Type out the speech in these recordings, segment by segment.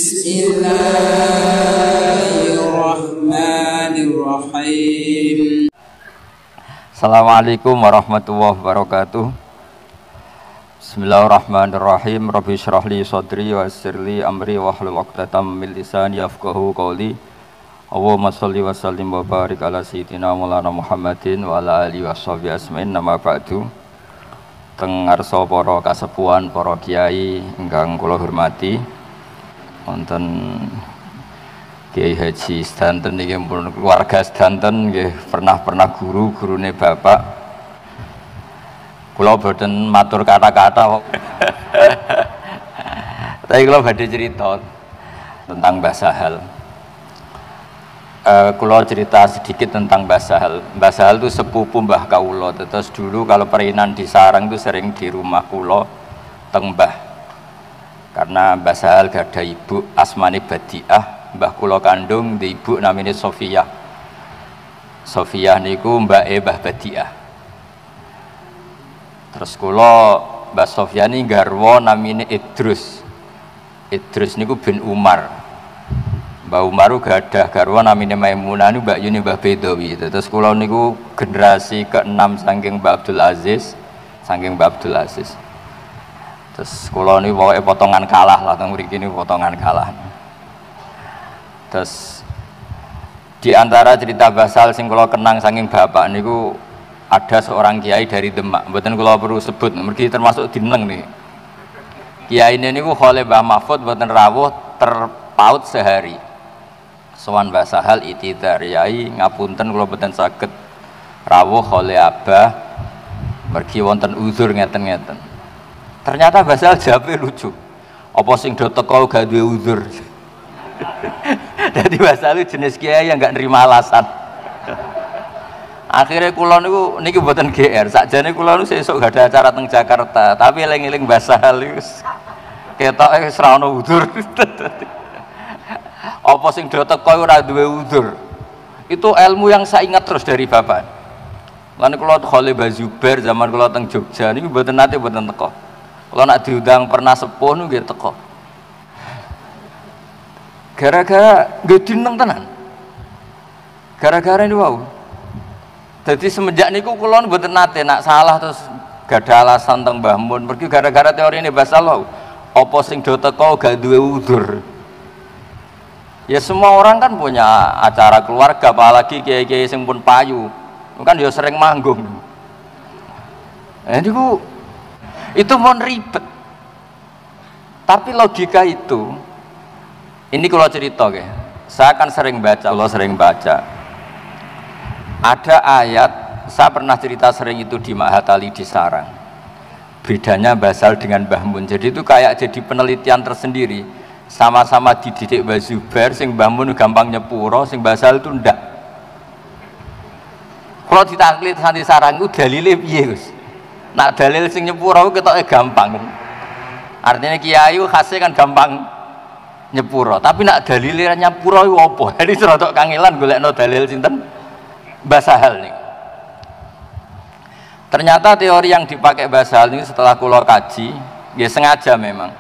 Bismillahirrahmanirrahim. Assalamualaikum warahmatullahi wabarakatuh. Bismillahirrahmanirrahim. Rabbi shrah li sadri wa yassir li amri wahlul 'uqdatam min lisani yafqahu qawli. Allahumma shalli wa sallim wa barik ala sayyidina Maulana Muhammadin wa ala alihi washabihi asmain. Nama ba'du. Teng ngarsa para kasepuhan, para kiai ingkang kula hormati. Wonten Kiai Haji sedanten niki pun keluarga sedanten nggih pernah gurune bapak. Kula boten matur kata-kata. Tapi kula badhe cerita tentang Mbah Sahal. Kula cerita sedikit tentang Mbah Sahal. Mbah Sahal itu sepupu Mbah kawula. Terus dulu kalau perinan di sarang itu sering di rumah kula teng Mbah. Karena Mbah Sahal gak ada ibu asmane Badiah. Mbah kula kandung di ibu namanya Sofiyah. Sofiyah niku mbake Mbah Badiah. Terus kula Mbah Sofiyah ni garwa namanya Idrus. Idrus niku bin Umar. Mbah Umar gak ada garwa namanya Maimunah niku Mbak Yuni Mbah Bedawi. Terus kula niku generasi ke-6 saking Mbah Abdul Aziz, saking Mbah Abdul Aziz. Terus kula niku pokoke potongan kalah lah teng mriki niku potongan kalah. Terus di antara cerita Mbah Sahal sing kula kenang saking bapak niku ada seorang kiai dari Demak. Mboten kula perlu sebut, mergi termasuk dineng nih. Kiai ini niku khole Mbah Mahfud mboten rawuh terpaut sehari. Sowan Mbah Sahal itidar yai ngapunten kula mboten saged rawuh khole Abah mergi wonten uzur ngeten-ngeten. Ternyata Mbah Sahal jawabe lucu. Apa sing do teko gak duwe uzur? Jadi Mbah Sahal jenis kiai yang gak nerima alasan. Akhirnya kula niku niki mboten GR. Sakjane kula niku sesuk gak ada acara teng Jakarta, tapi eling-eling Mbah Sahal iku ketoke wis ra ono udzur. Apa sing do teko ora duwe udzur. Itu ilmu yang saya ingat terus dari bapak. Lan kula khole Mbah Zubair zaman kula teng Jogja niku mboten nate mboten teko. Kula nak diundang pernah sepuh niku nggih teko. Gara-gara nggak dineng tenan, gara-gara ini wow. Jadi semenjak niku kulon mboten nate nak salah terus gak ada alasan teng Mbah Mun. Pergi gara-gara teori ini Mbah Sahal. Apa sing do teko gak duwe udzur. Ya semua orang kan punya acara keluarga, apalagi kiai-kiai sing pun payu. Kan dia sering manggung. Niku itu pun ribet. Tapi logika itu. Ini kalau cerita ya, saya kan sering baca, ada ayat, saya pernah cerita sering itu di Mahatali di Sarang. Bedanya Mbah Sahal dengan Mbah Mun, jadi itu kayak jadi penelitian tersendiri. Sama-sama dididik Mbah Zubair, sing Mbah Mun gampang nyepuro, sing Mbah Sahal itu ndak. Kalau ditaklit santi Sarang itu dalilnya piye Gus? Nak dalil sing nyepuro ketoknya gampang. Artinya kiai khasnya kan gampang nyepuro, tapi nak dalile nyepuro iku apa? Jadi serodok kangelan golekno dalil sinten Mbah Sahal nih. Ternyata teori yang dipakai Mbah Sahal ini setelah kula kaji, ya sengaja memang.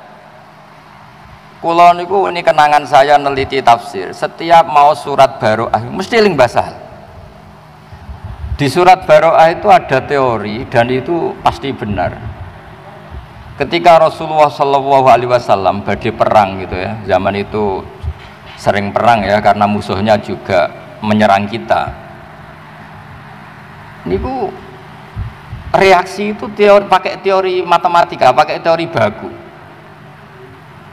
Kula niku ini kenangan saya neliti tafsir. Setiap mau surat Baroah mesti eling Mbah Sahal. Di surat Baroah itu ada teori dan itu pasti benar. Ketika Rasulullah SAW badhe perang gitu ya, zaman itu sering perang ya karena musuhnya juga menyerang kita. Niku reaksi itu pakai teori matematika, pakai teori baku.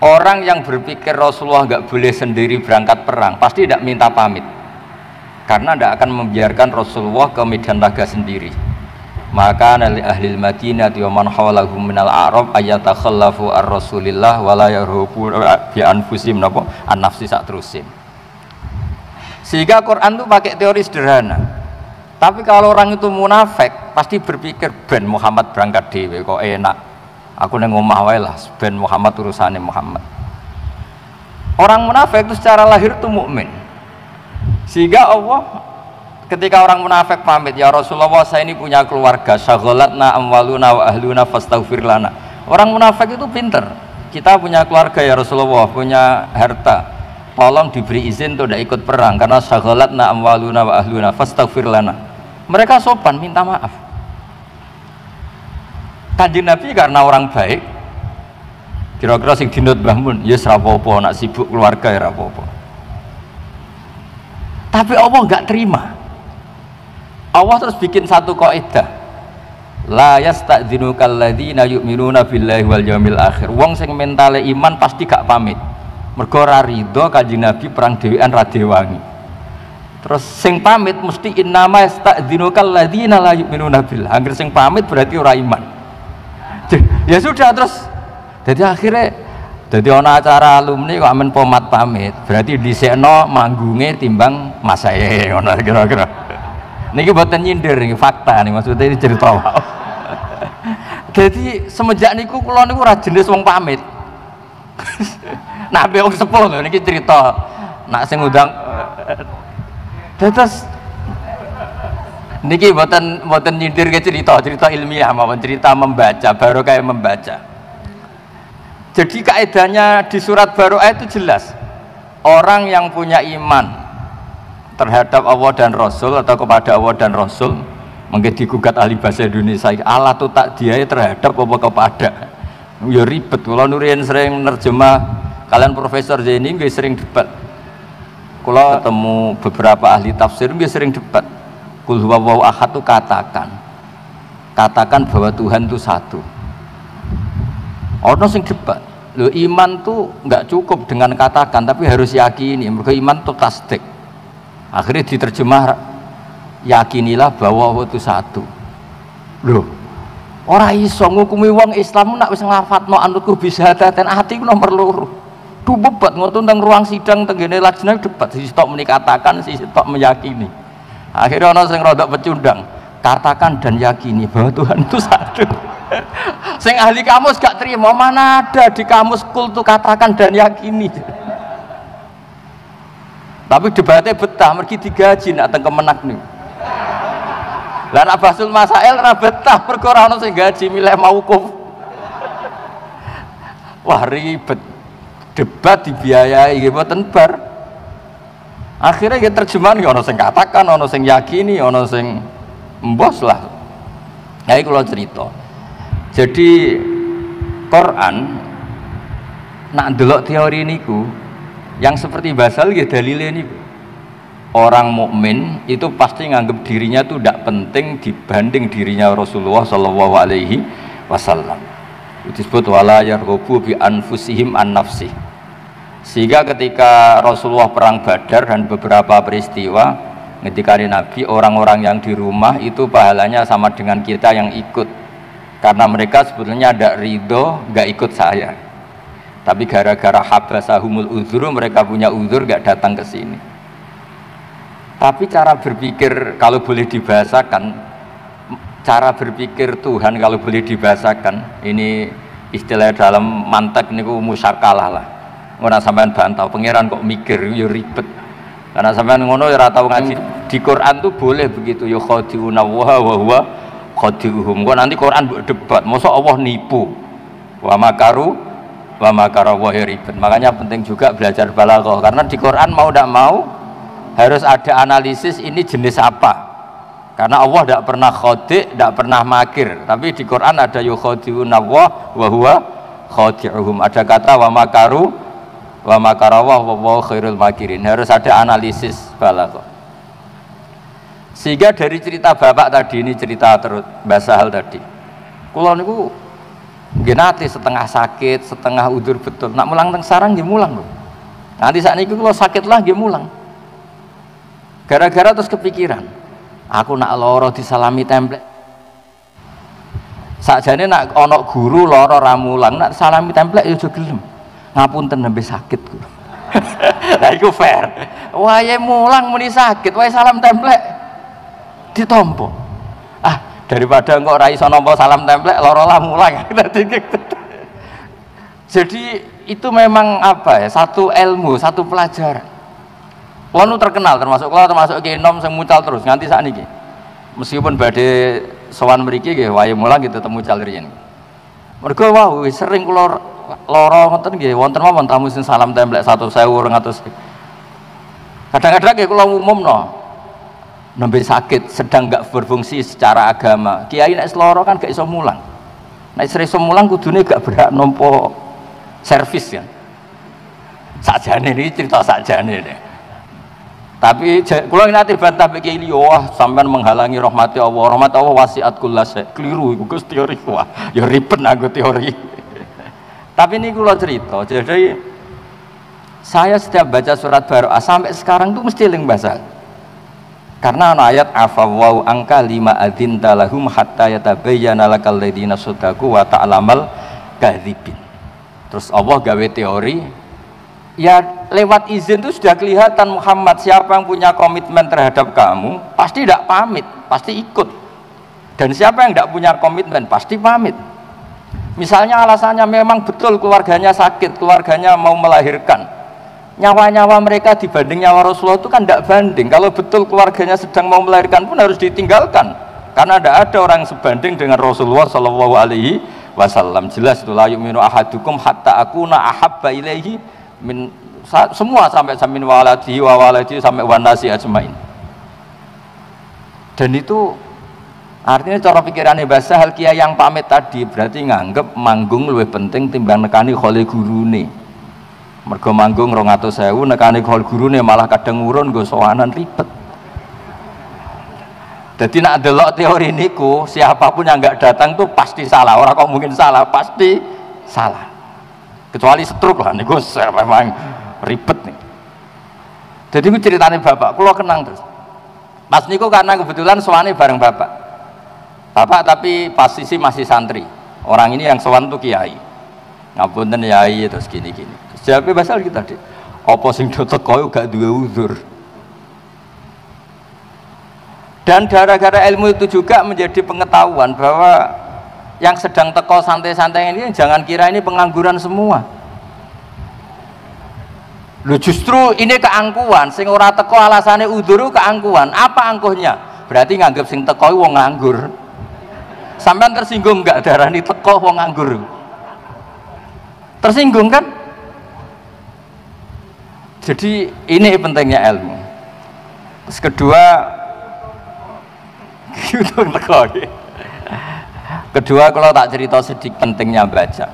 Orang yang berpikir Rasulullah nggak boleh sendiri berangkat perang pasti tidak minta pamit, karena tidak akan membiarkan Rasulullah ke medan laga sendiri. Maka nali ahli Madinah wa man hawlahum minal a'rab ayatakhallafu ar-rasulillah wa la yarhubu bi anfusihim napa an-nafsi sak terusin. Sehingga Quran itu pakai teori sederhana. Tapi kalau orang itu munafik pasti berpikir ben Muhammad berangkat dhewe kok enak. Aku nang omah wae lah ben Muhammad urusane Muhammad. Orang munafik itu secara lahir itu mukmin. Sehingga Allah ketika orang munafik pamit, ya Rasulullah saya ini punya keluarga, syaghalatna amwaluna wa ahluna fastaghfir lana. Orang munafik itu pinter, kita punya keluarga ya Rasulullah, punya harta, tolong diberi izin untuk tidak ikut perang karena syaghalatna amwaluna wa ahluna fastaghfir lana. Mereka sopan minta maaf. Kanjeng Nabi karena orang baik, kira-kira sing dinut Mbah Mun ya rapopo, nak sibuk keluarga ya rapopo. Tapi Allah nggak terima. Allah terus bikin satu kaidah, la yasta'dzinukal ladzina yu'minuna billahi wal yaumil akhir. Wong sing mentale iman pasti gak pamit. Mergo ora rido Kanjeng Nabi perang dhewean ra diwangi. Terus sing pamit mesti innama yasta'dzinukal ladzina la yu'minuna billah. Angger sing pamit berarti ora iman. Ya sudah terus. Jadi akhirnya jadi ana acara alumni kok amen pomat pamit. Berarti dhisikno manggunge timbang masae ngono kira-kira. Niki mboten nyindir niki fakta nih, maksudnya ini cerita wae. Jadi semenjak niku kula niku ora jenis wong pamit. Nah, wong sepuh lho niki cerita. Nak sing ngundang terus niki mboten nyindir ke cerita ilmiah mawon, cerita membaca, baru kayak membaca. Jadi kaidahnya di surat Baroah itu jelas. Orang yang punya iman terhadap Allah dan Rasul atau kepada Allah dan Rasul, mungkin digugat ahli bahasa Indonesia, Allah tuh tak dia terhadap apa kepada. Ya ribet. Kalau Nurian sering nerjemah, kalian Profesor Zaini nggih sering debat. Kalau ketemu beberapa ahli tafsir nggih sering debat. Qul huwallahu ahad itu katakan bahwa Tuhan itu satu. Orang sing debat. Loh, iman tuh nggak cukup dengan katakan, tapi harus yakini. Mergo iman itu tasdik. Akhirnya diterjemah yakinilah bahwa Allah itu satu. Loh, ora iso ngukumi wong Islam nak wis nglafatno anutku bisa daten ati ku nomor loro. Du bebat ngoten teng ruang sidang tenggene lajnah debat sisi tok menikatakan sisi tok meyakini. Akhirnya ana sing rodok pecundang, katakan dan yakini bahwa Tuhan itu satu. Sing ahli kamus gak terima, mana ada di kamus kultu katakan dan yakini. Tapi debatnya betah, mergi digaji nak teng kemenak nih. Lah nak basul masail ora betah, mergo ora ono sing gaji milih mauquf. Wah ribet. Debat dibiayai nggih mboten bar. Akhirnya ya terjemahan ono sing katakan, ono sing yakini, ono sing embos lah. Nah iki kula cerita. Jadi Quran nak ndelok teori niku yang seperti basal ya dalilnya ini, orang mukmin itu pasti nganggap dirinya itu tidak penting dibanding dirinya Rasulullah Shallallahu Alaihi Wasallam. Itu disebut wala yarghabu bi anfusihim an nafsih. Sehingga ketika Rasulullah perang Badar dan beberapa peristiwa ketika Nabi, orang-orang yang di rumah itu pahalanya sama dengan kita yang ikut, karena mereka sebetulnya ada ridho nggak ikut saya. Tapi gara-gara habasahumul uzur, mereka punya uzur gak datang ke sini. Tapi cara berpikir kalau boleh dibahasakan, cara berpikir Tuhan kalau boleh dibahasakan, ini istilah dalam mantek niku musyakalah lah. Ngono sampean bantah pangeran kok mikir ya ribet. Karena sampean ngono ya ora tau ngaji. Di Quran tuh boleh begitu, ya khadi'una wa huwa khadi'uhum. Kok nanti Quran debat, mosok Allah nipu. Wa makaru wa makara wa ribet. Makanya penting juga belajar balaghah, karena di Quran mau tidak mau harus ada analisis ini jenis apa, karena Allah tidak pernah khadi', tidak pernah makir, tapi di Quran ada yukhadi'una wa huwa khadi'uhum, ada kata wa makaru wa makara wa khairul makirin. Harus ada analisis balaghah. Sehingga dari cerita bapak tadi, ini cerita terus bahasa hal tadi, kula niku nate setengah sakit, setengah udur betul. Nak mulang teng sarang nggih mulang lho. Nanti saat ini kalau sakit lah nggih mulang. Gara-gara terus kepikiran, aku nak loro disalami template. Sakjane nak ana guru loro ra mulang, nak salami template ya aja gelem. Ngapunten nembe sakit ku. Lah iku fair. Wae mulang muni sakit, wae salam template ditampa. Daripada engkau rai sonompo salam template loro lah mulang. Jadi itu memang apa ya, satu ilmu, satu pelajaran. Wanu terkenal termasuk genom sing mucal terus nganti saat ini. Meskipun badhe sowan mriki nggih wae mulang gitu temu cal riyen. Mergo wau sering kula lara ngoten nggih wonten mawon tamu sing salam templek 100.000 200. Kadang-kadang nggih kula umumno nembe sakit sedang enggak berfungsi secara agama. Kiai nek lara kan gak iso mulang. Nek iso mulang kudune gak berhak nampa servis kan. Sakjane iki cerita sakjane nih. Tapi kula nate bantah beki iki wah sampean menghalangi rahmati Allah. Rahmat Allah wasiat kullasy. Keliru iku Gus teori wah. Ya ribet nganggo teori. Tapi ini kula cerita. Jadi saya setiap baca surat Baroah sampai sekarang tuh mesti eling bahasa. Karena ana ayat afawau angka lima adzinta lahum hatta yatabayyana lakal ladzina shadaku wa ta'lamal kadzibin. Terus Allah gawe teori ya lewat izin itu sudah kelihatan Muhammad siapa yang punya komitmen terhadap kamu pasti tidak pamit, pasti ikut. Dan siapa yang tidak punya komitmen pasti pamit. Misalnya alasannya memang betul keluarganya sakit, keluarganya mau melahirkan. Nyawa-nyawa mereka dibanding nyawa Rasulullah itu kan tidak banding. Kalau betul keluarganya sedang mau melahirkan pun harus ditinggalkan. Karena tidak ada orang yang sebanding dengan Rasulullah Shallallahu Alaihi Wasallam. Jelas itu la yu'minu ahadukum hatta akuna ahabba ilaihi min semua sampai samin waladi wa waladi sampai wanasi ajmain. Dan itu artinya cara pikirannya bahasa hal kiai yang pamit tadi berarti nganggep manggung lebih penting timbang nekani kholi gurune. Mergo manggung 200.000 nekani kholi gurune malah kadang urun nggo sowanan ribet. Jadi nak delok teori niku siapapun yang enggak datang tuh pasti salah. Orang kok mungkin salah, pasti salah. Kecuali stroke lah niku memang ribet nih. Jadi itu ceritanya bapak, kula kenang terus. Pas niku karena kebetulan sowane bareng bapak. Bapak tapi posisi masih santri. Orang ini yang sowan tuh kiai. Ngapunten yai terus gini-gini. Terus jawabnya basal kita tadi. Apa sing do teko gak duwe uzur. Dan gara-gara ilmu itu juga menjadi pengetahuan bahwa yang sedang teko santai-santai ini jangan kira ini pengangguran semua. Lu justru ini keangkuhan, sing ora teko alasannya uzur keangkuhan. Apa angkuhnya? Berarti nganggep sing teko wong nganggur. Sampean tersinggung enggak darani teko wong nganggur? Tersinggung kan? Jadi ini pentingnya ilmu. Terus kedua kedua kalau tak cerita sedikit pentingnya baca.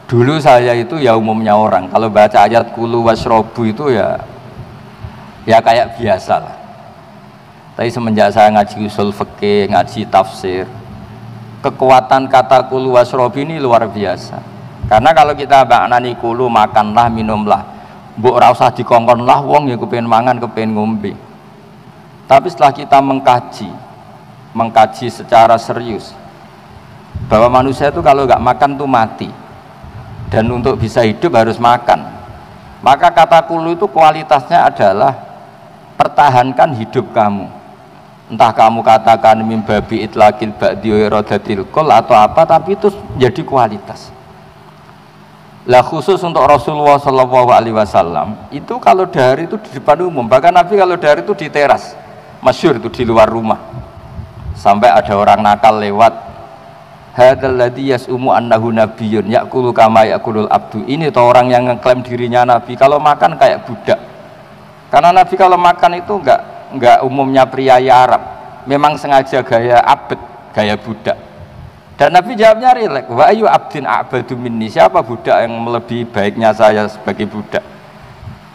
Dulu saya itu ya umumnya orang kalau baca ayat kulu wasrobu itu ya kayak biasa lah. Tapi semenjak saya ngaji usul fikih, ngaji tafsir, kekuatan kata kulu wasrobu ini luar biasa. Karena kalau kita maknani kulu makanlah, minumlah, mbok ora usah dikongkon lah wong ya kepen mangan, kepen ngombe. Tapi setelah kita mengkaji secara serius bahwa manusia itu kalau nggak makan tuh mati. Dan untuk bisa hidup harus makan. Maka kata kulu itu kualitasnya adalah pertahankan hidup kamu. Entah kamu katakan mimbabi itlaqil ba'di wa iradatil kul atau apa, tapi itu jadi kualitas. Lah khusus untuk Rasulullah Shallallahu Alaihi Wasallam itu kalau dahar itu di depan umum. Bahkan Nabi kalau dahar itu di teras, masyhur itu di luar rumah. Sampai ada orang nakal lewat. Hadzal ladzi yas'umu annahu nabiyyun ya'kulu kama ya'kulul abdu. Ini tuh orang yang ngeklaim dirinya nabi, kalau makan kayak budak. Karena nabi kalau makan itu enggak umumnya pria Arab. Memang sengaja gaya abd, gaya budak. Dan nabi jawabnya rileks, wa ayu abdin a'badu minni. Siapa budak yang melebihi baiknya saya sebagai budak?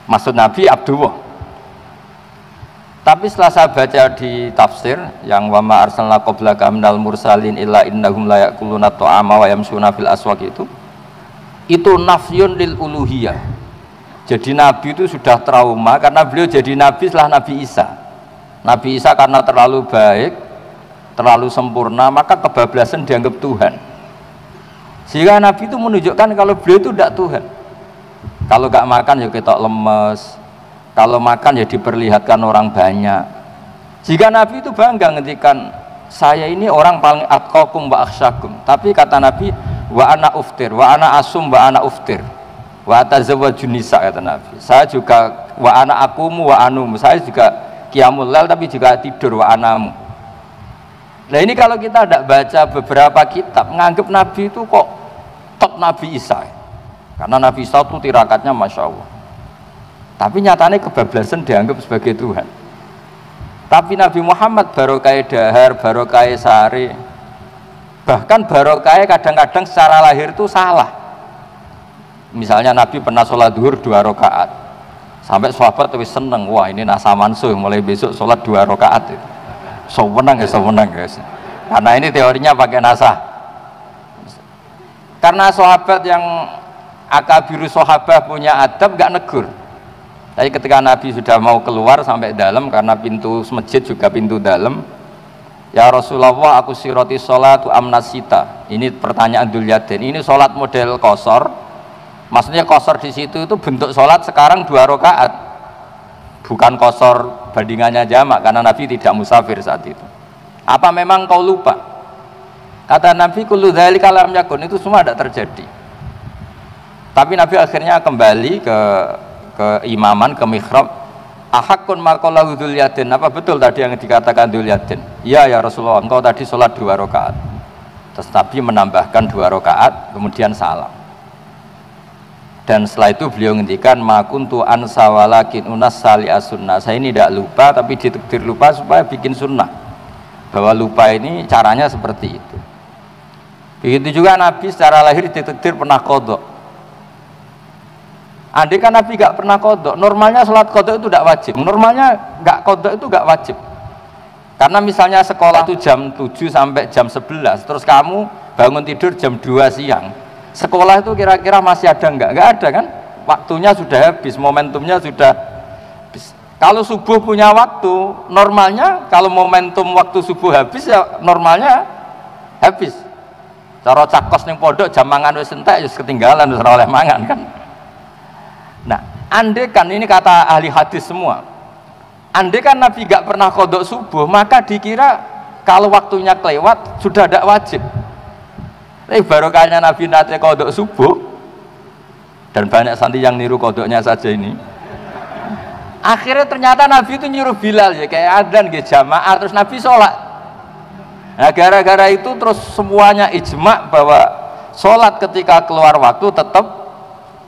Maksud nabi Abdullah. Tapi setelah saya baca di tafsir yang wa ma arsalna qablaka minal mursalin illa innahum la ya'kuluna ta'ama wa yamshuna fil aswaq itu nafyun lil uluhiyah. Jadi nabi itu sudah trauma karena beliau jadi nabi setelah Nabi Isa. Nabi Isa karena terlalu baik, terlalu sempurna, maka kebablasan dianggap Tuhan. Sehingga nabi itu menunjukkan kalau beliau itu tidak Tuhan. Kalau gak makan ya ketok lemes. Kalau makan ya diperlihatkan orang banyak. Jika Nabi itu bangga ngendikan saya ini orang paling atqakum wa akhsyakum. Tapi kata Nabi wa ana uftir, wa ana asum wa ana uftir. Wa atazawwajun nisa kata Nabi. Saya juga wa ana akumu wa anum. Saya juga qiyamul lail tapi juga tidur wa anamu. Nah ini kalau kita tidak baca beberapa kitab, menganggap Nabi itu kok top Nabi Isa. Karena Nabi Isa itu tirakatnya Masya Allah. Tapi nyatanya kebablasan dianggap sebagai Tuhan. Tapi Nabi Muhammad barokah dahar, barokah sare, bahkan barokah kadang-kadang secara lahir itu salah. Misalnya Nabi pernah sholat duhur 2 rakaat, sampai sahabat tuh seneng, wah ini nasa mansuh, mulai besok sholat 2 rakaat. Sewenang guys. Karena ini teorinya pakai nasa. Karena sahabat yang akabiru sahabah punya adab gak negur. Tapi ketika Nabi sudah mau keluar sampai dalam, karena pintu masjid juga pintu dalam, ya Rasulullah aku siroti sholatu amnasita. Ini pertanyaan Dzulyaden. Ini sholat model qashar. Maksudnya qashar di situ itu bentuk sholat sekarang 2 rakaat, bukan qashar bandingannya jamak, karena Nabi tidak musafir saat itu. Apa memang kau lupa? Kata Nabi kullu dzalika lam yakun, itu semua tidak terjadi. Tapi Nabi akhirnya kembali ke imaman, ke mihrab. Ahakun maqalahu Dzulyaden, apa betul tadi yang dikatakan Dzulyaden? Iya ya Rasulullah, engkau tadi sholat 2 rakaat. Terus Nabi menambahkan 2 rakaat, kemudian salam. Dan setelah itu beliau ngendikan makuntu ansa walakin unas sali as-sunnah. Saya ini tidak lupa, tapi ditakdir lupa supaya bikin sunnah. Bahwa lupa ini caranya seperti itu. Begitu juga Nabi secara lahir ditakdir pernah qadha. Andai kan Nabi gak pernah qadha, normalnya sholat qadha itu tidak wajib. Normalnya gak qadha itu gak wajib. Karena misalnya sekolah itu jam 7 sampai jam 11, terus kamu bangun tidur jam 2 siang. Sekolah itu kira-kira masih ada enggak? Enggak ada kan? Waktunya sudah habis, momentumnya sudah habis. Kalau subuh punya waktu, normalnya kalau momentum waktu subuh habis ya normalnya habis. Cara cakos ning pondok jam mangan wis entek wis ketinggalan wis ora oleh mangan kan. Nah, andai kan ini kata ahli hadis semua. Andai kan Nabi enggak pernah qadha subuh, maka dikira kalau waktunya kelewat sudah tidak wajib. Tapi barokahnya Nabi nate qadha subuh, dan banyak santri yang niru qadhanya saja ini. Akhirnya ternyata Nabi itu nyuruh Bilal ya kayak adzan nggih jamaah, terus Nabi sholat. Nah gara-gara itu terus semuanya ijma bahwa sholat ketika keluar waktu tetap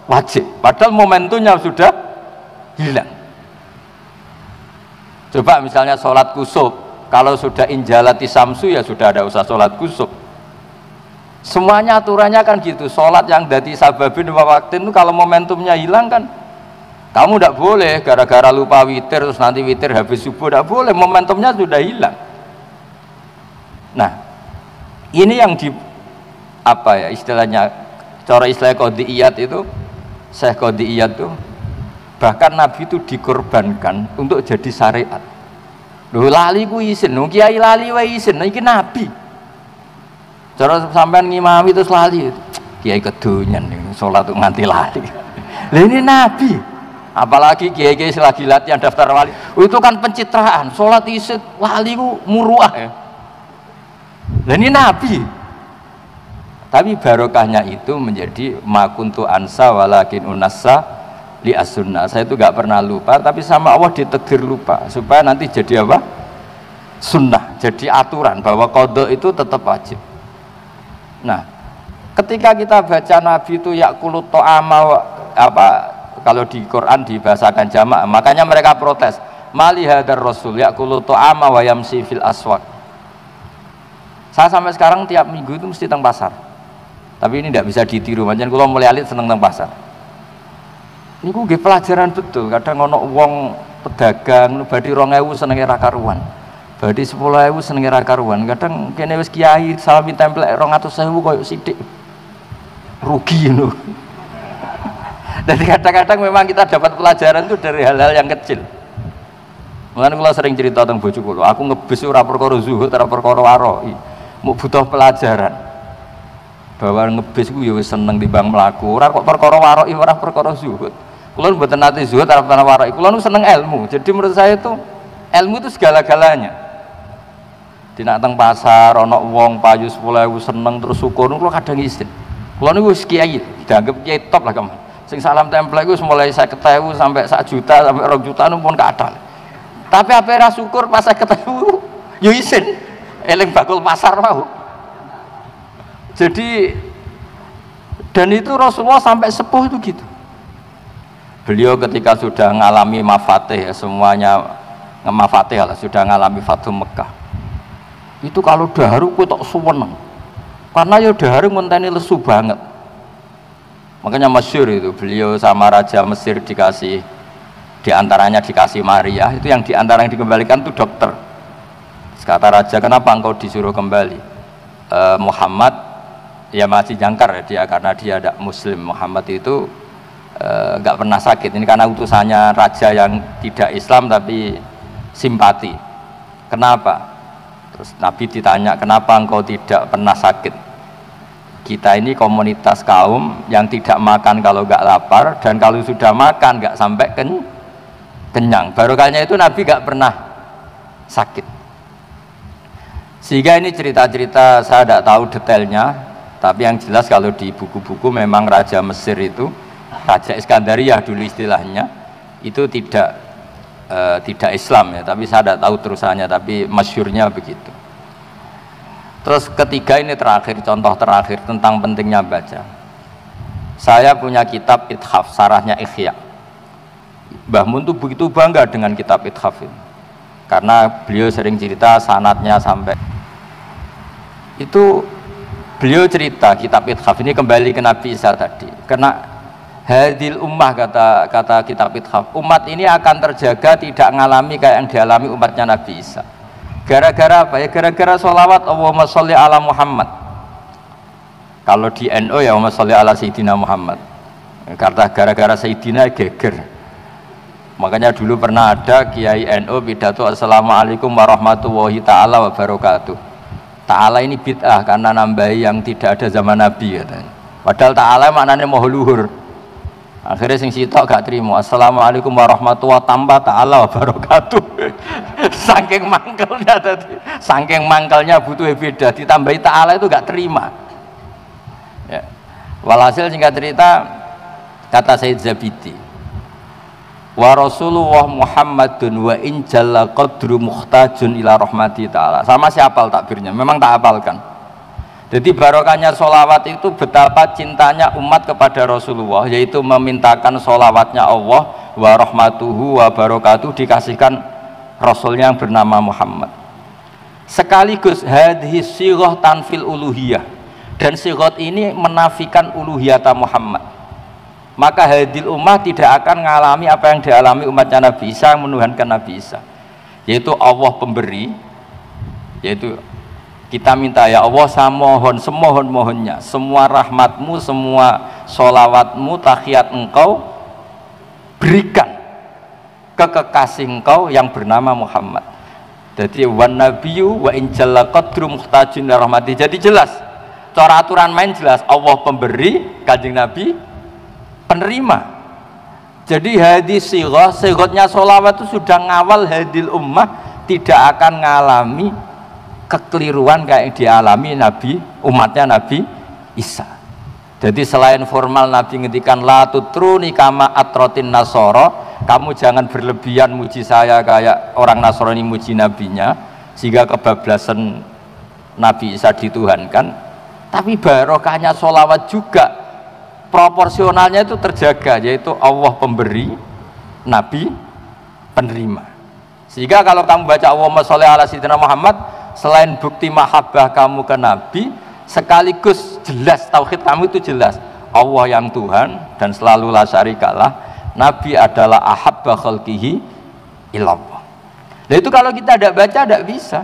wajib. Padahal momentumnya sudah hilang. Coba misalnya sholat kusuf, kalau sudah injalati samsu ya sudah ada usah sholat kusuf. Semuanya aturannya kan gitu. Sholat yang dadi sababin waktu itu kalau momentumnya hilang kan kamu tidak boleh gara-gara lupa witir terus nanti witir habis subuh, tidak boleh, momentumnya sudah hilang. Nah ini yang di apa ya istilahnya, cara istilah qadhiyat itu, Syekh qadhiyat itu bahkan Nabi itu dikorbankan untuk jadi syariat. Loh lali ku isin, kiai lali wa isin, iki Nabi. Cara sampean ngimami terus lali, kiai kedonyan nih, sholat tuh nganti lali. Lah ini Nabi, apalagi kiai-kiai selagi latihan daftar wali, itu kan pencitraan. Sholat isit lali ku muruah ya. Lah ini Nabi. Tapi barokahnya itu menjadi makuntu ansa walakin unassa li as-sunnah. Saya itu gak pernah lupa, tapi sama Allah ditakdir lupa supaya nanti jadi apa? Sunnah, jadi aturan bahwa qadha itu tetap wajib. Nah, ketika kita baca Nabi itu yakulut ta'ama apa kalau di Quran dibahasakan jamak, makanya mereka protes. Mali hadar Rasul yakulut ta'ama wa yamsi fil aswaq. Saya sampai sekarang tiap minggu itu mesti teng pasar. Tapi ini tidak bisa ditiru, macam kalau mulai alit seneng teng pasar. Ini gue pelajaran betul. Kadang ono wong pedagang badhe 2000 senenge ra karuan. Badhe 10.000 senenge ra karuan. Kadang kene wis kiai salami templek 200.000 koyo sithik. Rugi ngono. Dan kadang-kadang memang kita dapat pelajaran itu dari hal-hal yang kecil. Mulane kula sering cerita tentang bojo kula, aku ngebis ora perkara zuhud, ora perkara waroi. Mau butuh pelajaran. Bahwa ngebis ku ya wis seneng timbang mlaku, ora kok perkara waroi, ora perkara zuhud. Kula mboten nate zuhud, ora pernah waroi. Kula nu seneng ilmu. Jadi menurut saya itu ilmu itu segala-galanya. Dina teng pasar ana wong payu 10.000 seneng terus syukur kula kadang isin. Kula niku wis kiai, dianggap kiai top lah kamu. Sing salam templek iku mulai 50.000 sampai 1 juta sampai 2 juta pun kathah. Tapi apa ra syukur pas 50.000 yo isin. Eling bakul pasar mau. Jadi Dan itu Rasulullah sampai sepuh itu gitu. Beliau ketika sudah mengalami mafatih, semuanya mafatih lah, sudah mengalami Fathu Mekah. Itu kalau daharu ku tok suweneng. Karena ya daharu ngenteni lesu banget. Makanya masyhur itu beliau sama Raja Mesir dikasih, diantaranya dikasih Maria, itu yang diantara yang dikembalikan itu dokter. Kata Raja, kenapa engkau disuruh kembali? Muhammad ya masih jangkar ya dia, karena dia tidak Muslim. Muhammad itu nggak pernah sakit. Ini karena utusannya raja yang tidak Islam tapi simpati. Kenapa? Terus Nabi ditanya, kenapa engkau tidak pernah sakit? Kita ini komunitas kaum yang tidak makan kalau nggak lapar, dan kalau sudah makan nggak sampai kenyang. Barokahnya itu Nabi nggak pernah sakit. Sehingga ini cerita-cerita saya tidak tahu detailnya, tapi yang jelas kalau di buku-buku memang Raja Mesir itu, Raja Iskandariyah dulu istilahnya, itu tidak Islam ya, tapi saya tidak tahu terusannya, tapi masyhurnya begitu. Terus ketiga ini terakhir, contoh terakhir tentang pentingnya baca. Saya punya kitab Ithaf, sarahnya Ihya. Mbah Mun tuh begitu bangga dengan kitab Ithaf ini, karena beliau sering cerita sanadnya sampai itu. Beliau cerita kitab Ithaf ini kembali ke Nabi Isa tadi, karena hadil ummah, kata kitab Ithaf, umat ini akan terjaga tidak mengalami kayak yang dialami umatnya Nabi Isa. Gara-gara apa ya? Gara-gara sholawat Allahumma sholli ala Muhammad. Kalau di NU ya Allahumma sholli ala Sayyidina Muhammad. Karena gara-gara Sayyidina geger. Makanya dulu pernah ada Kiai NU pidato Assalamualaikum warahmatullahi ta'ala wabarakatuh. Ta'ala ini bid'ah karena nambahi yang tidak ada zaman Nabi katanya. Padahal ta'ala maknanya moho luhur. Akhirnya sing sitok gak terima. Assalamualaikum warahmatullahi tambah ta'ala wabarakatuh. Saking mangkelnya tadi, saking mangkelnya butuh beda, ditambahi ta'ala itu gak terima ya. Walhasil singkat cerita, kata Sayyid Zabidi, wa Rasulullah Muhammadun wa in jalla qadru muhtajun ila rahmati ta'ala. Sama si hafal takbirnya, memang tak hafalkan. Jadi barokahnya sholawat itu betapa cintanya umat kepada Rasulullah, yaitu memintakan sholawatnya Allah wa rahmatuhu wa barakatuh dikasihkan Rasulnya yang bernama Muhammad. Sekaligus hadhi sighah tanfil uluhiyah, dan sighah ini menafikan uluhiyata Muhammad. Maka hadil ummah tidak akan mengalami apa yang dialami umatnya Nabi Isa, yang menuhankan Nabi Isa, yaitu Allah pemberi, yaitu kita minta ya Allah, saya mohon semohon-mohonnya semua rahmatmu, semua sholawatmu, tahiyat engkau berikan ke kekasih engkau yang bernama Muhammad. Jadi wan nabiyyu wa in jalla qadru muhtajin rahmati. Jadi jelas, cara aturan main jelas, Allah pemberi, kanjeng Nabi penerima. Jadi hadis sighahnya sholawat itu sudah ngawal hadil ummah tidak akan mengalami kekeliruan kayak yang dialami Nabi, umatnya Nabi Isa. Jadi selain formal Nabi ngendikan la tutruni kama atrotin nasoro, kamu jangan berlebihan muji saya kayak orang Nasrani muji nabinya sehingga kebablasan Nabi Isa dituhankan. Tapi barokahnya sholawat juga proporsionalnya itu terjaga, yaitu Allah pemberi, Nabi penerima. Sehingga kalau kamu baca Allahumma sholli ala sayyidina Muhammad, selain bukti mahabbah kamu ke Nabi, sekaligus jelas tauhid kamu itu jelas Allah yang Tuhan dan selalu la syarikalah, Nabi adalah ahabba khalqihi ilallah. Nah itu kalau kita tidak baca tidak bisa.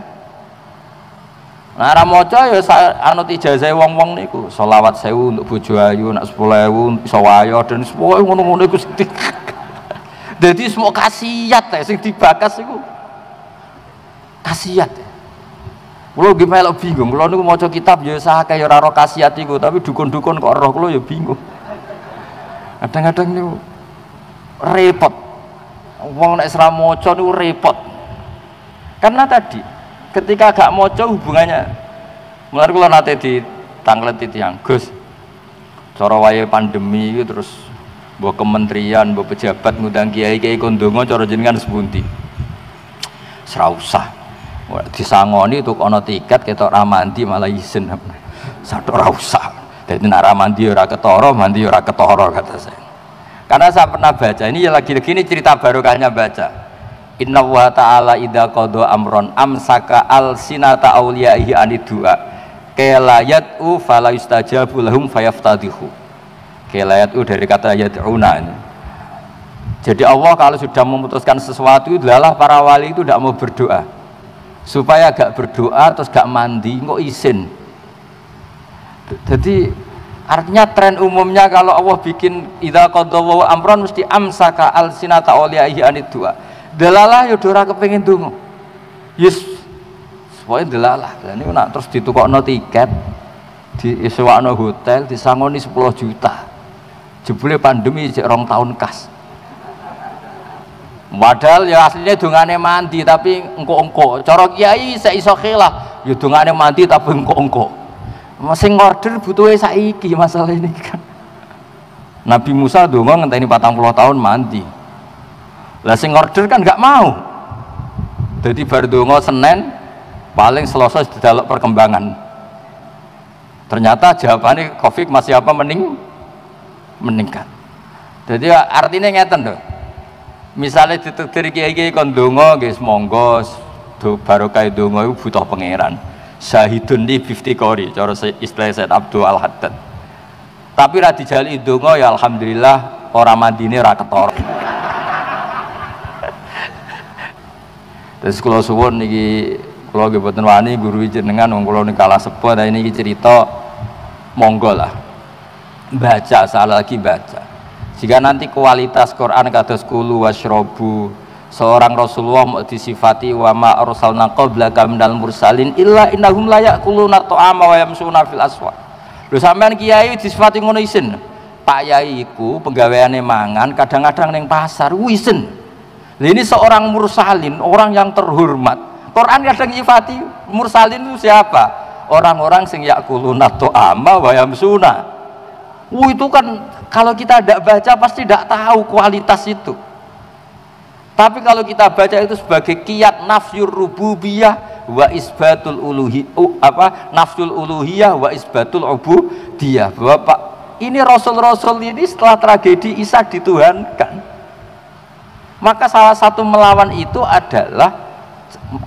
Nah ramoca ya anut ijazah wong-wong niku sholawat 1000 untuk bojo ayu, nak 10.000 iso wayo dan semua ngono-ngono iku. Jadi semua khasiat sing dibakas iku khasiat. Kulo nggih melok bingung, kulo niku maca kitab ya sakeh ya ora ro khasiat iku, tapi dukun-dukun kok roh kulo ya bingung. Kadang-kadang niku repot. Wong nek ora maca niku repot. Karena tadi ketika gak maca hubungannya. Mulane kulo nate ditangleti tiyang, Gus. Cara wayahe pandemi iki terus mbok kementerian, mbok pejabat ngundang kiai-kiai kondonga cara jenengan sepundi. Ora usah. Disangoni untuk ono tiket ketok ramandi malah izin. Sadok ora usah. Jadi nara mandi ora ketara, mandi ora ketara kata saya. Karena saya pernah baca, ini lagi-lagi ini cerita barokahnya baca. Inna wa ta'ala idza qada amron amsaka al sinata auliyaihi anid du'a. Kailayatu fala yustajabu lahum fayaftadihu. Kailayatu dari kata yad'una ini. Jadi Allah kalau sudah memutuskan sesuatu adalah para wali itu tidak mau berdoa supaya gak berdoa terus gak mandi kok izin. Jadi artinya tren umumnya kalau Allah bikin idza qadha amron mesti amsaka alsinata awliyaihi anid du'a. Delalah ya ora kepengin donga. Yes. Pokoke delalah. Lah niku nak terus ditukokno tiket, disewakno hotel, disangoni 10 juta. Jebule pandemi cek 2 tahun kas. Padahal ya aslinya dongane mandi tapi engko-engko. Cara kiai sak iso khilaf, ya dongane mandi tapi engko-engko. Masing order butuhe saiki masalah ini kan. Nabi Musa donga ngenteni 40 tahun mandi. Lah sing order kan enggak mau. Jadi bar donga Senin paling Selasa didelok perkembangan. Ternyata jawabannya Covid masih apa meningkat. Jadi artinya ngeten lho. Misalnya ditakdir kiai-kiai kon donga nggih monggo barokah donga iku butuh pangeran. Syahidun li 50 qori cara istilah Said Abdul Al-Haddad. Tapi ra dijali donga ya alhamdulillah ora mandine ra ketara. Terus kula suwun niki kula nggih boten wani guru jenengan wong kula niki kalah sepuh ta niki cerita monggo lah. Baca salah lagi baca. Jika nanti kualitas Quran kados kulu washrobu seorang Rasulullah mau disifati wa ma arsalna qablaka minal mursalin illa innahum la yaquluna ta'ama wa yamsuna fil aswaq. Lho sampean kiai disifati ngono isin. Pak Yai iku penggaweane mangan kadang-kadang ning pasar wisen. Lha ini seorang mursalin, orang yang terhormat. Quran kadang nyifati mursalin itu siapa? Orang-orang sing yaquluna ta'ama wa yamsuna. Itu kan kalau kita tidak baca pasti tidak tahu kualitas itu. Tapi kalau kita baca itu sebagai kiat nafyur rububiyah wa isbatul nafsul uluhiyah wa isbatul ubudiyah. Bapak, ini rasul-rasul ini setelah tragedi Isa dituhankan. Maka salah satu melawan itu adalah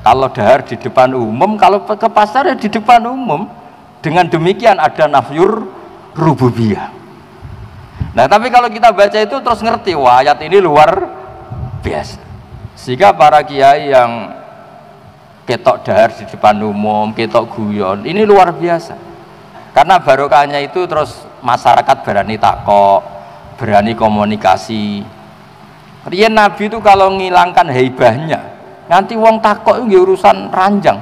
kalau dahar di depan umum, kalau ke pasar ya di depan umum. Dengan demikian ada nafyur rububiyah. Nah tapi kalau kita baca itu terus ngerti wah ayat ini luar biasa. Sehingga para kiai yang ketok dahar di depan umum, ketok guyon, ini luar biasa. Karena barokahnya itu terus masyarakat berani takok, berani komunikasi. Riyen Nabi itu kalau ngilangkan haibahnya, nanti wong takok itu urusan ranjang.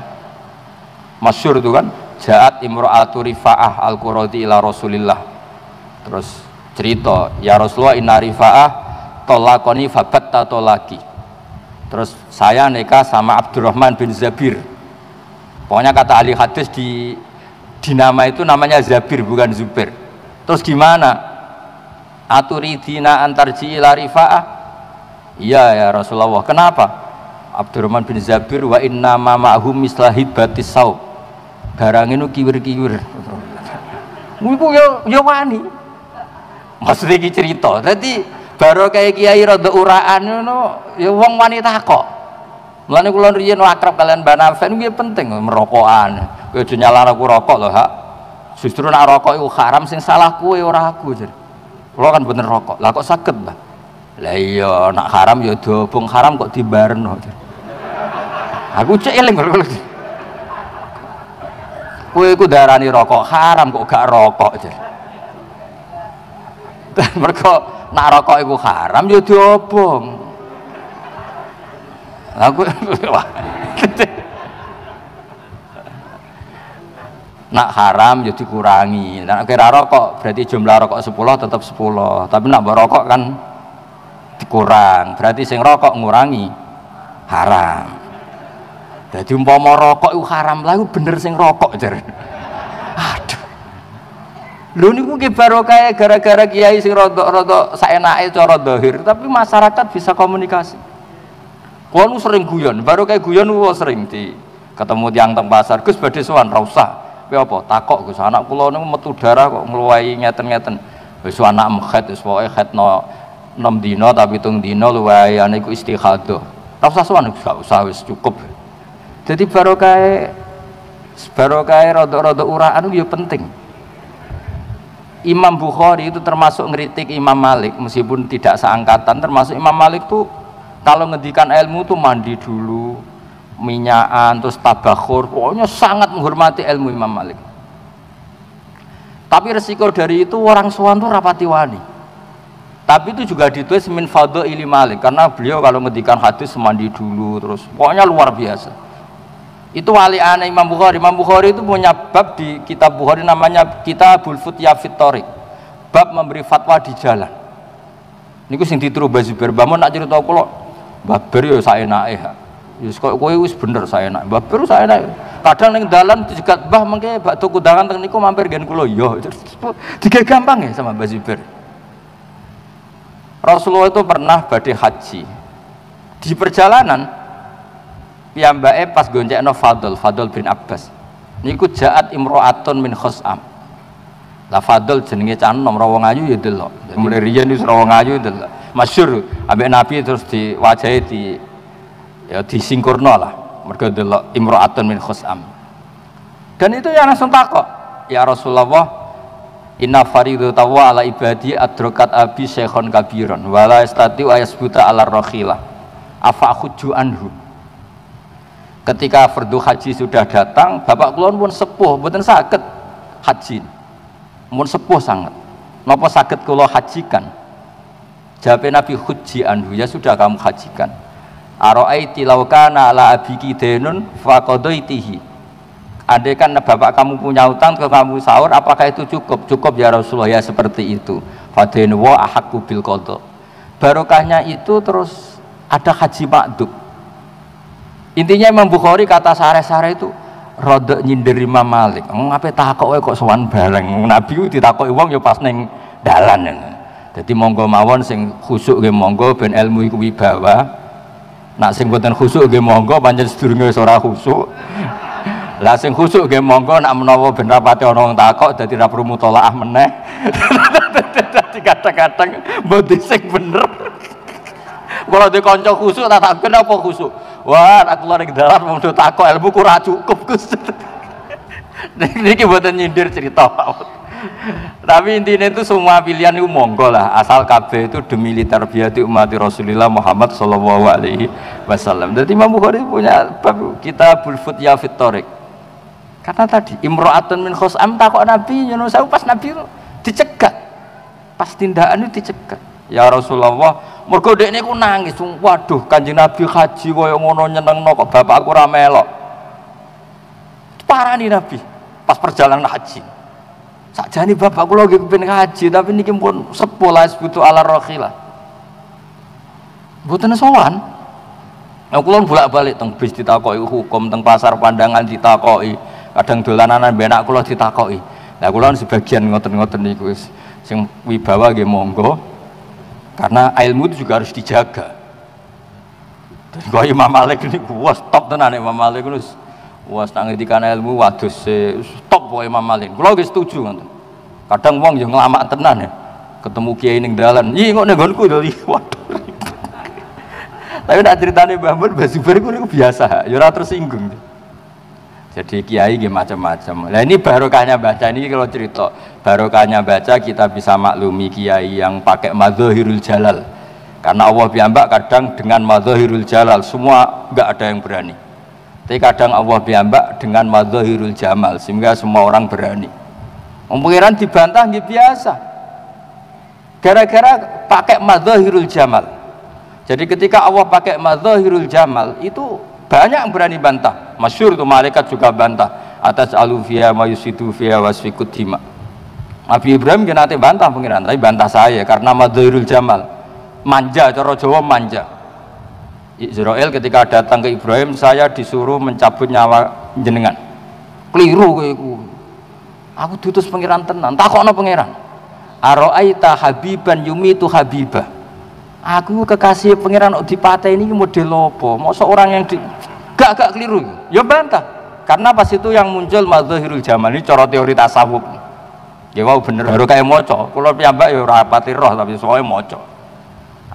Masyhur itu kan, Ja'at imra'atu Rifa'ah al-Quradi ila Rasulillah. Terus cerita, ya Rasulullah inna Rifa'ah tolakoni fabatta tolaki. Terus saya nikah sama Abdurrahman bin Zabir. Pokoknya kata ahli hadis di nama itu namanya Zabir bukan Zubair. Terus gimana? Aturidina antarji ila Rifa'ah? Iya ya Rasulullah. Kenapa? Abdurrahman bin Zabir wa inna ma ma'hum mislahid batis saub. Barang itu kiwir-kiwir. Iku ya wani. Maksudnya iki cerita. Dadi baru kayak kiai rada uraan ngono ya wong wanita kok. Mulane kula riyen akrab kalian Mbak Nafen nggih penting merokokan. Kowe aja nyalahno aku rokok lho, Hak. Justru nek rokok iku haram sing salah kowe ora aku. Kula kan bener rokok. Lah kok saged, Mbah? Lah iya nak haram ya dobong haram kok dibarno. Aku cek eling kok. Kowe iku darani rokok haram kok gak rokok. Mergo nak rokok iku haram ya diobong. Aku nak haram ya dikurangi. Nak kira rokok berarti jumlah rokok 10 tetap 10. Tapi nak rokok kan dikurang. Berarti sing rokok ngurangi haram. Jadi umpama rokok itu haram lah itu bener sing rokok jar. Aduh. Lho niku ki barokah gara-gara kiai sing rada saenake cara zahir, tapi masyarakat bisa komunikasi. Kulo sering guyon, barokah guyon kulo sering di ketemu tiyang teng pasar, Gus badhe sowan ra usah. Kowe apa? Takok Gus, anak kula niku metu darah kok ngluwahi ngeten-ngeten. Wis anak mekhet wis pokoke khetno 6 dina tapi 7 dina luwihane iku istikhadah. Ora usah sowan, gak usah wis cukup. Jadi barokah rada-rada uraan itu ya penting. Imam Bukhari itu termasuk ngeritik Imam Malik meskipun tidak seangkatan, termasuk Imam Malik tuh kalau ngendikan ilmu tuh mandi dulu, minyakan, terus tabakhur, pokoknya sangat menghormati ilmu Imam Malik. Tapi resiko dari itu orang sowan tuh rapati wani. Tapi itu juga ditulis min fadhaili Malik karena beliau kalau ngendikan hadis mandi dulu terus, pokoknya luar biasa. Itu wali aneh Imam Bukhari. Imam Bukhari itu punya bab di kitab Bukhari namanya Kitabul Futya fit Thoriq. Bab memberi fatwa di jalan. Niku sing ditiru Mbah Zubair. Mbah mun nak crita kula, Mbah Ber yo saenake. Ya kowe wis bener saenak. Mbah Ber saenake. Kadang ning dalan dicegat Mbah mengke bak tuku undangan teng niku mampir gen kula yo. Digawe gampang ya sama Mbah Zubair. Rasulullah itu pernah badhe haji. Di perjalanan piyambake pas goncekno Fadl bin Abbas niku jaat imro'atun min Khus'am. Lah Fadl jenenge canom ra wong ayu ya delok. Mulai riyen wis ra wong ayu delok. Masyhur ambek Nabi terus diwajahi disingkurno lah mergo delok imro'atun min Khus'am. Dan itu yang langsung takok, ya Rasulullah, inna faridatahu ala ibadi adrokat abi syekhon kabiron wala yastati wa yasbuta ala rakhilah afa khujju anhu. Ketika fardu haji sudah datang, bapak kula pun sepuh, mboten saged haji. Mun sepuh sangat. Napa saged kula hajikan? Jawab Nabi khujji anhu, ya sudah kamu hajikan. Ara'aiti law kana ala abiki denun faqadaitihi. Andai kan bapak kamu punya utang ke kamu sahur, apakah itu cukup? Cukup ya Rasulullah, ya seperti itu. Fadenu wa ahaqqu bil qada. Barokahnya itu terus ada haji makdub. Intinya Imam Bukhari kata sare-sare itu rodok nyindir Imam Malik. Ngapain takok kok sowan bareng? Nabi ku ditakoki wong ya pas ning dalan. Jadi monggo mawon sing khusuk nggih monggo ben ilmu iku wibawa. Nak sing boten khusuk nggih monggo pancen sedurunge wis ora khusuk. Lah sing khusuk nggih monggo nak menawa ben rapate ana wong takok dadi ra perlu mutolaah meneh. Dadi kadang-kadang mboten sing bener. Kalau di kanca khusuk tak kenapa khusuk? Wah, aku lari ke dalam mau takok ilmu kurang cukup Gus. Niki mboten nyindir cerita. Tapi intinya itu semua pilihan itu monggo lah, asal kabeh itu demi tarbiyati umat Rasulullah Muhammad sallallahu alaihi wasallam. Jadi Imam Bukhari punya bab Kitabul Futya fit Thoriq. Karena tadi imro'atun min Khus'am takok Nabi, Yunus pas Nabi dicegat. Pas tindakan itu dicegat. Ya Rasulullah, mergo dekne ku nangis, waduh Kanjeng Nabi haji koyo ngono nyenengno kok bapakku ra melok. Parani Nabi pas perjalanan haji. Sakjane bapak kula nggih kepengin haji tapi niki pun sepuh la butuh ala rakhilah. Mboten sowan. Nah kula bolak-balik teng bis ditakoki hukum, teng pasar pandangan ditakoki, kadang dolanan benak kula ditakoki. Lah kula sebagian ngoten-ngoten niku wis sing wibawa nggih monggo. Karena ilmu itu juga harus dijaga. Dan kalau Imam Malik ini wah stop tenan Imam Malik ini wah ngendikan ilmu waduh stop kok Imam Malik. Kalau nggih setuju ngoten. Kadang wong yo nglamak tenan ya. Ketemu kiai ning dalan, "Ih kok ning nggonku to?" Waduh. Tapi nak ceritane Mbah Mun Mbah Zubair niku biasa, ya ora tersinggung. Jadi kiai nggih macam-macam. Nah ini barokahnya baca ini kalau cerita. Barokahnya baca kita bisa maklumi kiai yang pakai madzahirul jalal. Karena Allah piyambak kadang dengan madzahirul jalal semua enggak ada yang berani. Tapi kadang Allah piyambak dengan madzahirul jamal sehingga semua orang berani. Pengiran dibantah nggih biasa. Gara-gara pakai madzahirul jamal. Jadi ketika Allah pakai madzahirul jamal itu banyak yang berani bantah. Masyhur itu malaikat juga bantah. Atas alufia mayusitu via wasfikut dima. Nabi Ibrahim kena bantah pengiran, tapi bantah saya karena madzahirul jamal. Manja, cara Jawa manja. Israel ketika datang ke Ibrahim, saya disuruh mencabut nyawa jenengan. Keliru kowe. Aku diutus pengiran tenan. Takokno pengiran. Ara'aita habiban yumitu habibah. Aku kekasih pengiran dipateni ini model apa? Masa orang yang gak keliru. Ya bantah. Karena pas itu yang muncul madzahirul jamal ini cara teori tasawuf. Ya wow bener baru kayak moco. Kalau piyambak ya ora pati roh tapi soalnya moco.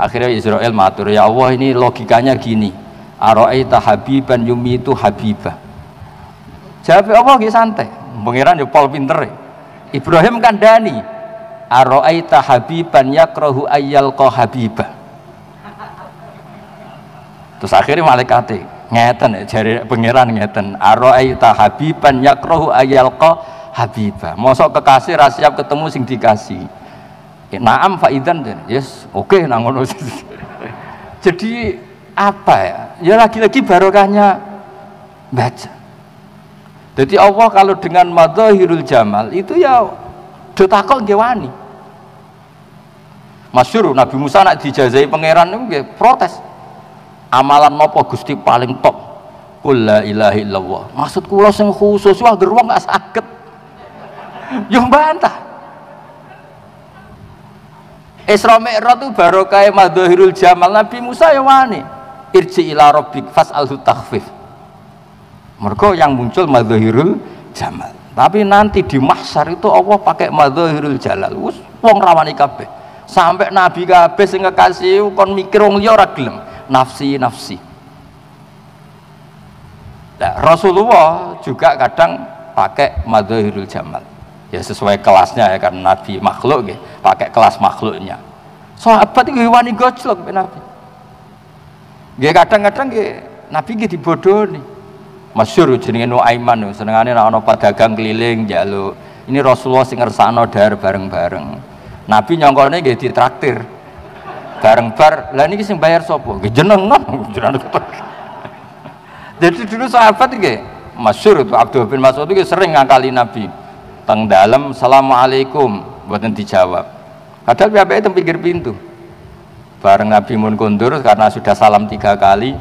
Akhirnya Israel matur, ya Allah ini logikanya gini. Ara'aita habiban yumitu habibah. Jawab Allah nggih santai. Pangeran ya pol pinter. Ibrahim kandhani. Ara'aita habiban yakrahu ayyalqa habibah. Terus akhirnya malaikate ngeten jari pangeran ngeten ara'aita habiban yakrahu ayyalqa habibah. Mosok kekasih ra siap ketemu sing dikasih. Naam faidan yes, oke nang ngono. Jadi apa ya? Ya lagi-lagi barokahnya baca. Jadi Allah kalau dengan madzahirul jamal itu ya do takok nggih wani. Masyhur Nabi Musa nak dijazai pangeran niku protes. Amalan napa Gusti paling top? Qul la ilaha illallah. Maksud kula sing khusus wah geruang gak saged. Yo bantah. Isra Mi'raj itu barokah madzahirul jamal Nabi Musa ya wani. Irji ila rabbik fas'alhu takhfif. Mergo yang muncul madzahirul jamal. Tapi nanti di mahsyar itu Allah pakai madzahirul jalal. Wis wong rawani kabeh. Sampai nabi kabeh sing kekasih kon mikir wong liya ora gelem. Nafsi. Nah, Rasulullah juga kadang pakai madzahirul jamal. Ya sesuai kelasnya ya kan nabi makhluk nggih, pakai kelas makhluknya. Sahabat iki wani gojlok ben nabi. Nggih kadang-kadang nggih nabi nggih dibodohi. Masyhur jenenge Nuaiman senengane nek ana pedagang keliling njaluk. Ini Rasulullah sing ngersakno dahar bareng-bareng. Nabi nyongkone nggih ditraktir. Bareng bar, lah niki sing bayar sapa? Nggih jenengan. Jadi dulu sahabat iki masyhur itu Abdul bin Mas'ud itu sering ngakali Nabi. Teng dalem assalamualaikum mboten dijawab. Padahal piyambake teng pinggir pintu. Bareng Nabi mun kondur karena sudah salam 3 kali.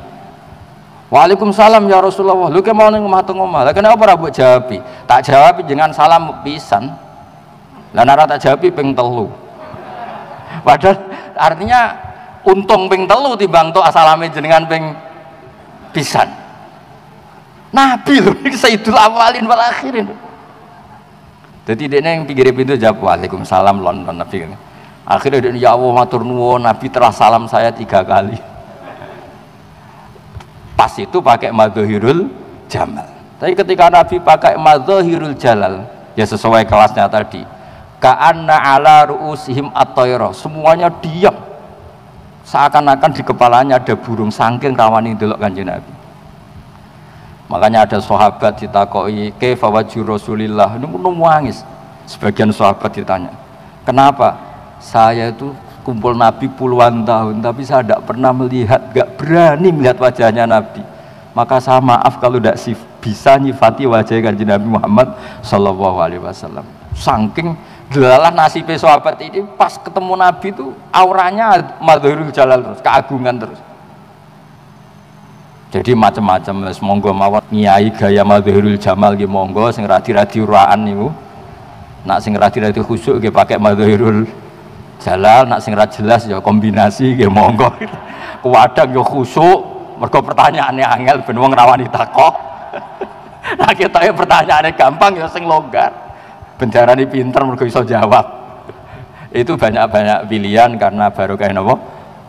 Waalaikumsalam ya Rasulullah. Lho ke mau ning omah. Lah kenapa ora mbok jawab? Tak jawab jenengan salam pisan. Lah nek ora tak jawab ping 3. Padahal artinya untung ping 3 timbang tok asalame jenengan ping pisan. Nabi lho iki sayyidul awalin wal akhirin. Jadi dia yang pinggir pintu jawab waalaikumsalam lon Nabi. Akhirnya dia ya Allah matur nuwun Nabi telah salam saya 3 kali. Pas itu pakai madzahirul jamal. Tapi ketika Nabi pakai madzahirul jalal ya sesuai kelasnya tadi. Ka'anna ala ru'usihim at-tayra, semuanya diam. Seakan-akan di kepalanya ada burung saking rawani delok Kanjeng Nabi. Makanya ada sahabat ditakoi kaifa wajhu Rasulillah, itu nangis. Sebagian sahabat ditanya, "Kenapa? Saya itu kumpul Nabi puluhan tahun tapi saya tidak pernah melihat, gak berani melihat wajahnya Nabi. Maka saya maaf kalau tidak bisa nyifati wajah Kanjeng Nabi Muhammad sallallahu alaihi wasallam." Saking delalah nasibnya sahabat ini pas ketemu Nabi itu auranya madzahirul jalal terus, keagungan terus. Jadi macam-macam monggo mawon ngiyai gaya madzahirul jamal nggih monggo sing radi-radi uraan niku. Nak sing radi-radi khusyuk nggih pakai madzahirul jalal, nak sing ra jelas ya kombinasi nggih monggo. Kuwadang ya khusyuk mergo pertanyaane angel ben wong rawani takok. Nah ketoke pertanyaane gampang ya sing longgar. Bendarane pinter mergo iso jawab. Itu banyak-banyak pilihan karena barokah napa?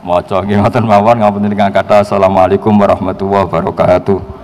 Maca nggih ngoten mawon ngapunten ingkang kathah. Assalamualaikum warahmatullahi wabarakatuh.